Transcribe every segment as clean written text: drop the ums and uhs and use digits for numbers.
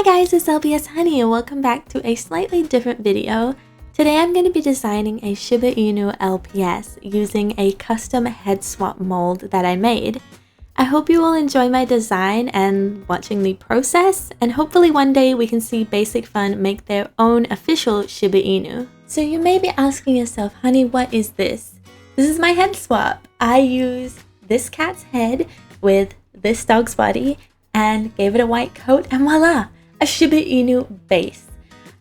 guys, it's LpsHoney and welcome back to a slightly different video. Today I'm going to be designing a Shiba Inu LPS using a custom head swap mold that I made. I hope you will enjoy my design and watching the process, and hopefully one day we can see Basic Fun make their own official Shiba Inu. So you may be asking yourself, honey, what is this? This is my head swap. I used this cat's head with this dog's body and gave it a white coat, and voila! A Shiba Inu base.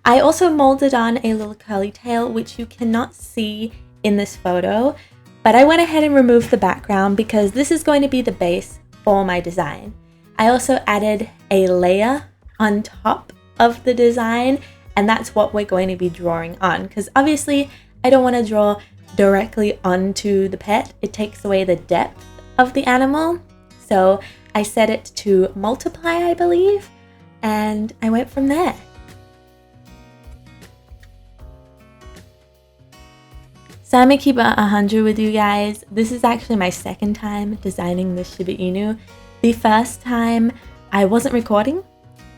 I also molded on a little curly tail, which you cannot see in this photo, but I went ahead and removed the background because this is going to be the base for my design. I also added a layer on top of the design, and that's what we're going to be drawing on, because obviously I don't want to draw directly onto the pet. It takes away the depth of the animal. So I set it to multiply, I believe, and I went from there. So I'm gonna keep it 100 with you guys. This is actually my second time designing this Shiba Inu. The first time I wasn't recording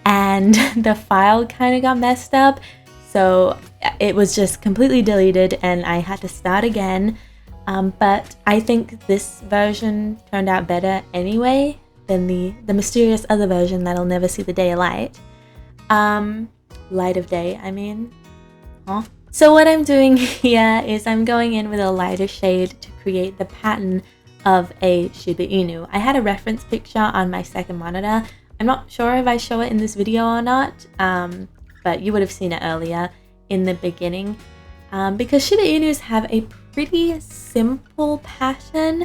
and the file kind of got messed up, so it was just completely deleted and I had to start again. But I think this version turned out better anyway than the mysterious other version that'll never see the day of light. Light of day, I mean. Huh? So what I'm doing here is I'm going in with a lighter shade to create the pattern of a Shiba Inu. I had a reference picture on my second monitor. I'm not sure if I show it in this video or not, but you would have seen it earlier in the beginning. Because Shiba Inus have a pretty simple pattern,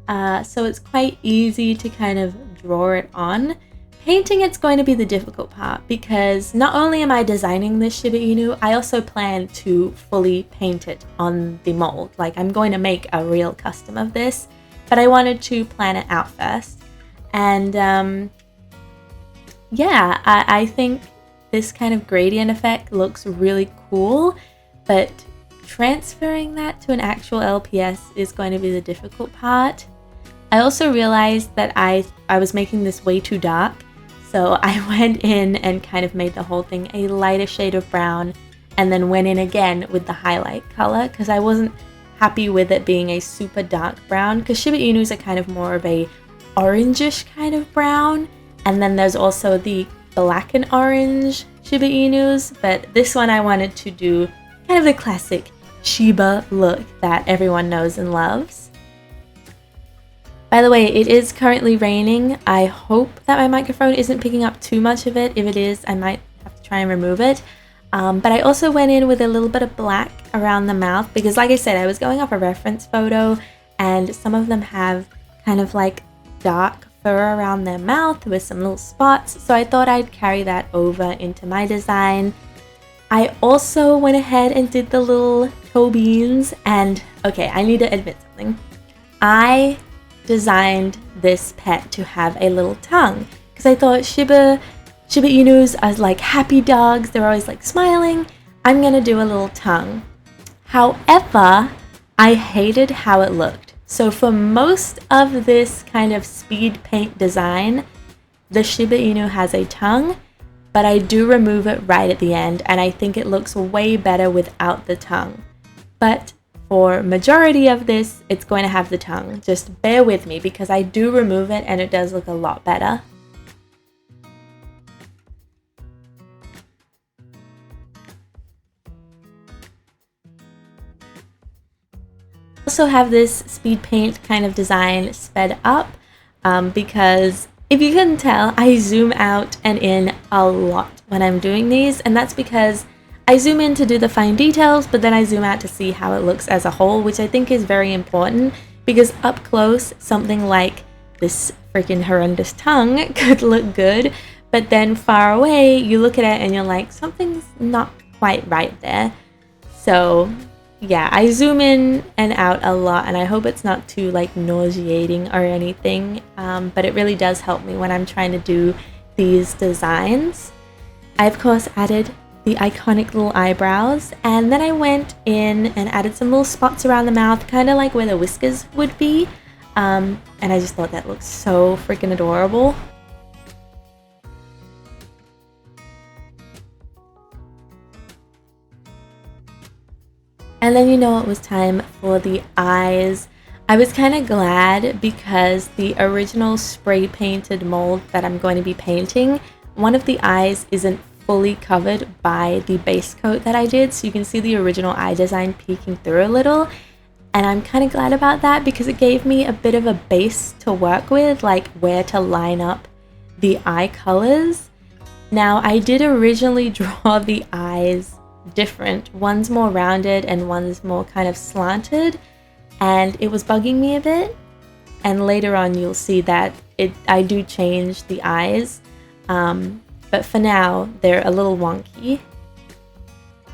so it's quite easy to kind of draw it on. Painting it's going to be the difficult part, because not only am I designing this Shiba Inu, I also plan to fully paint it on the mold. Like, I'm going to make a real custom of this, but I wanted to plan it out first. And yeah, I think this kind of gradient effect looks really cool, but transferring that to an actual LPS is going to be the difficult part. I also realized that I was making this way too dark, so I went in and kind of made the whole thing a lighter shade of brown, and then went in again with the highlight color because I wasn't happy with it being a super dark brown, because Shiba Inus are kind of more of a orangish kind of brown, and then there's also the black and orange Shiba Inus, but this one I wanted to do kind of the classic Shiba look that everyone knows and loves. By the way, it is currently raining. I hope that my microphone isn't picking up too much of it. If it is, I might have to try and remove it. But I also went in with a little bit of black around the mouth because, like I said, I was going off a reference photo and some of them have kind of like dark fur around their mouth with some little spots. So I thought I'd carry that over into my design. I also went ahead and did the little toe beans, and okay, I need to admit something. I designed this pet to have a little tongue because I thought Shiba Inus are like happy dogs. They're always like smiling. I'm gonna do a little tongue. However, I hated how it looked. So for most of this kind of speed paint design, the Shiba Inu has a tongue, but I do remove it right at the end, and I think it looks way better without the tongue. But for majority of this, it's going to have the tongue. Just bear with me because I do remove it and it does look a lot better. I also have this speed paint kind of design sped up because if you can tell, I zoom out and in a lot when I'm doing these, and that's because I zoom in to do the fine details, but then I zoom out to see how it looks as a whole, which I think is very important, because up close, something like this freaking horrendous tongue could look good, but then far away, you look at it and you're like, something's not quite right there. So yeah, I zoom in and out a lot, and I hope it's not too like nauseating or anything, but it really does help me when I'm trying to do these designs. I of course added the iconic little eyebrows, and then I went in and added some little spots around the mouth, kind of like where the whiskers would be, and I just thought that looked so freaking adorable. And then it was time for the eyes. I was kind of glad because the original spray painted mold that I'm going to be painting, one of the eyes isn't fully covered by the base coat that I did, so you can see the original eye design peeking through a little. And I'm kind of glad about that because it gave me a bit of a base to work with, like where to line up the eye colors. Now, I did originally draw the eyes different. One's more rounded and one's more kind of slanted, and it was bugging me a bit. And later on you'll see that I do change the eyes, but for now they're a little wonky.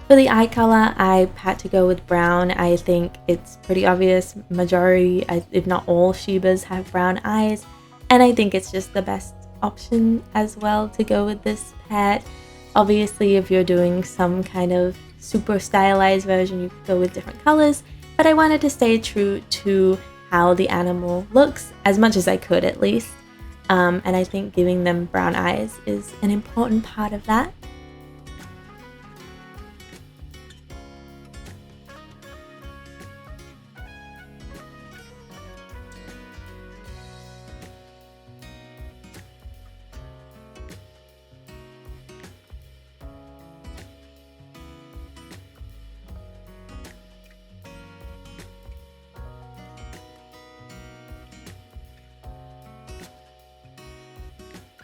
For the eye color, I had to go with brown. I think it's pretty obvious. Majority, if not all, Shibas have brown eyes, and I think it's just the best option as well to go with this pet. Obviously, if you're doing some kind of super stylized version, you could go with different colors, but I wanted to stay true to how the animal looks, as much as I could at least. And I think giving them brown eyes is an important part of that.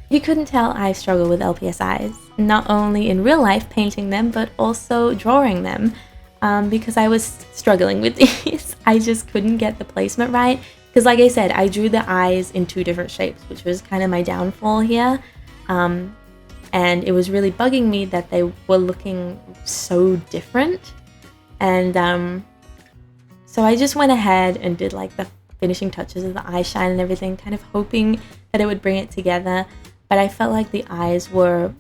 If you couldn't tell, I struggle with LPS eyes, not only in real life painting them, but also drawing them, because I was struggling with these. I just couldn't get the placement right, because like I said, I drew the eyes in two different shapes, which was kind of my downfall here, and it was really bugging me that they were looking so different, and so I just went ahead and did like the finishing touches of the eye shine and everything, kind of hoping that it would bring it together. But I felt like the eyes were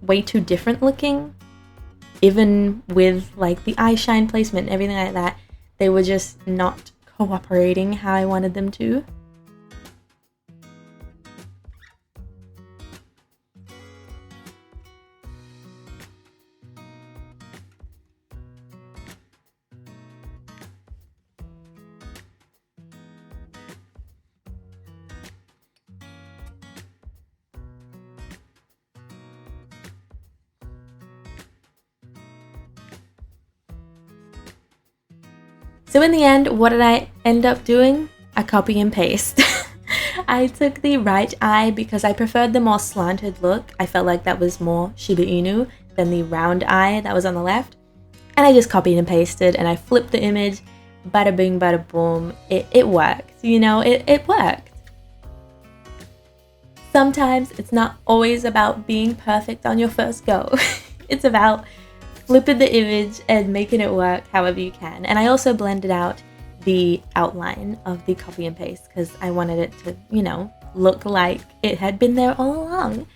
way too different looking. Even with like the eye shine placement and everything like that, they were just not cooperating how I wanted them to. So in the end, what did I end up doing? A copy and paste. I took the right eye because I preferred the more slanted look. I felt like that was more Shiba Inu than the round eye that was on the left. And I just copied and pasted and I flipped the image. Bada bing, bada boom. It worked. It worked. Sometimes it's not always about being perfect on your first go. It's about flipping the image and making it work however you can. And I also blended out the outline of the copy and paste because I wanted it to, look like it had been there all along.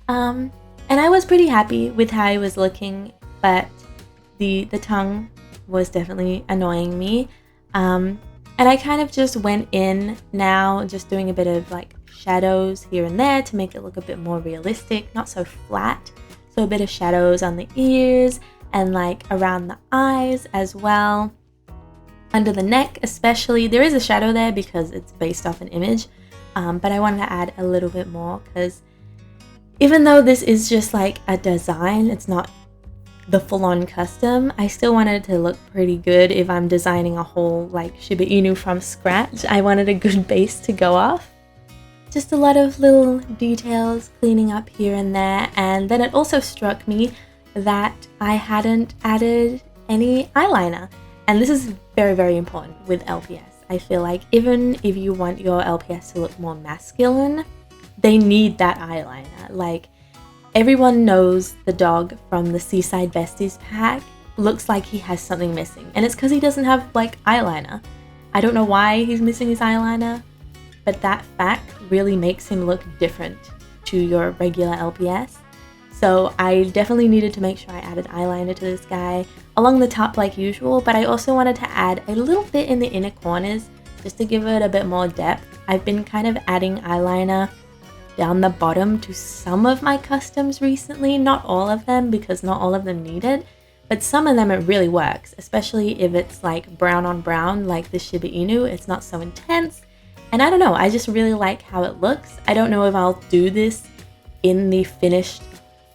And I was pretty happy with how it was looking, but the tongue was definitely annoying me. And I kind of just went in now, just doing a bit of like shadows here and there to make it look a bit more realistic, not so flat. So a bit of shadows on the ears and like around the eyes as well. Under the neck especially, there is a shadow there because it's based off an image, but I wanted to add a little bit more because even though this is just like a design, it's not the full-on custom, I still wanted it to look pretty good if I'm designing a whole like Shiba Inu from scratch. I wanted a good base to go off. Just a lot of little details cleaning up here and there, and then it also struck me that I hadn't added any eyeliner. And this is very, very important with LPS. I feel like even if you want your LPS to look more masculine, they need that eyeliner. Like, everyone knows the dog from the Seaside Besties pack looks like he has something missing. And it's because he doesn't have, like, eyeliner. I don't know why he's missing his eyeliner, but that fact really makes him look different to your regular LPS. So I definitely needed to make sure I added eyeliner to this guy along the top like usual, but I also wanted to add a little bit in the inner corners just to give it a bit more depth. I've been kind of adding eyeliner down the bottom to some of my customs recently, not all of them because not all of them need it, but some of them it really works, especially if it's like brown on brown like the Shiba Inu. It's not so intense, and I don't know, I just really like how it looks. I don't know if I'll do this in the finished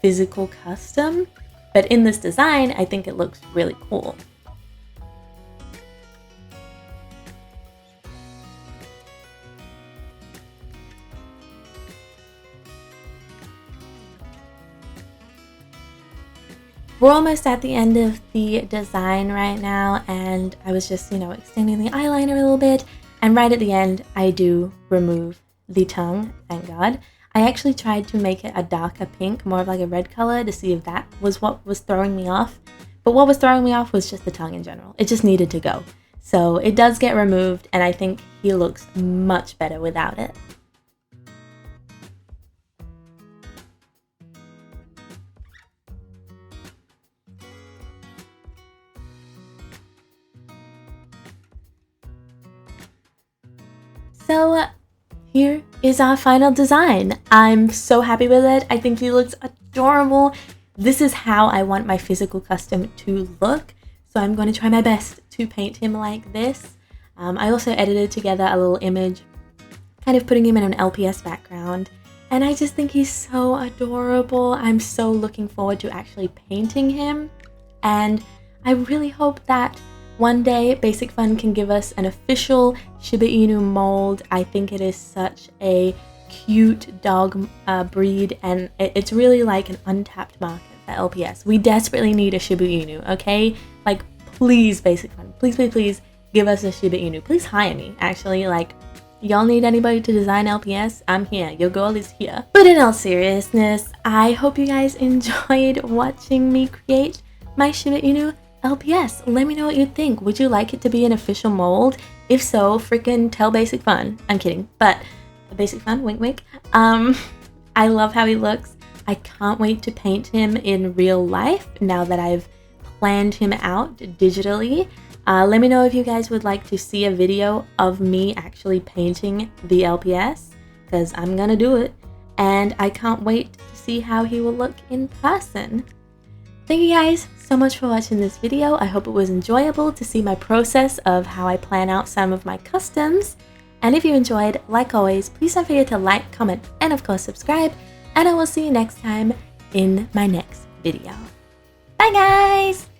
physical custom, but in this design I think it looks really cool. We're almost at the end of the design right now, and I was just, extending the eyeliner a little bit, and right at the end I do remove the tongue, thank God. I actually tried to make it a darker pink, more of like a red color, to see if that was what was throwing me off. But what was throwing me off was just the tongue in general. It just needed to go. So it does get removed, and I think he looks much better without it. So here is our final design. I'm so happy with it. I think he looks adorable. This is how I want my physical custom to look. So I'm going to try my best to paint him like this. I also edited together a little image, kind of putting him in an LPS background. And I just think he's so adorable. I'm so looking forward to actually painting him. And I really hope that one day Basic Fun can give us an official Shiba Inu mold. I think it is such a cute dog breed, and it's really like an untapped market for LPS. We desperately need a Shiba Inu, okay? Like, please, Basic Fun, please give us a Shiba Inu. Please hire me, actually. Like, y'all need anybody to design LPS? I'm here. Your girl is here. But in all seriousness, I hope you guys enjoyed watching me create my Shiba Inu LPS. Let me know what you think. Would you like it to be an official mold? If so, freaking tell Basic Fun. I'm kidding, but Basic Fun, wink wink. I love how he looks. I can't wait to paint him in real life now that I've planned him out digitally. Let me know if you guys would like to see a video of me actually painting the LPS, because I'm gonna do it, and I can't wait to see how he will look in person. Thank you guys so much for watching this video. I hope it was enjoyable to see my process of how I plan out some of my customs. And if you enjoyed, like always, please don't forget to like, comment, and of course subscribe. And I will see you next time in my next video. Bye guys!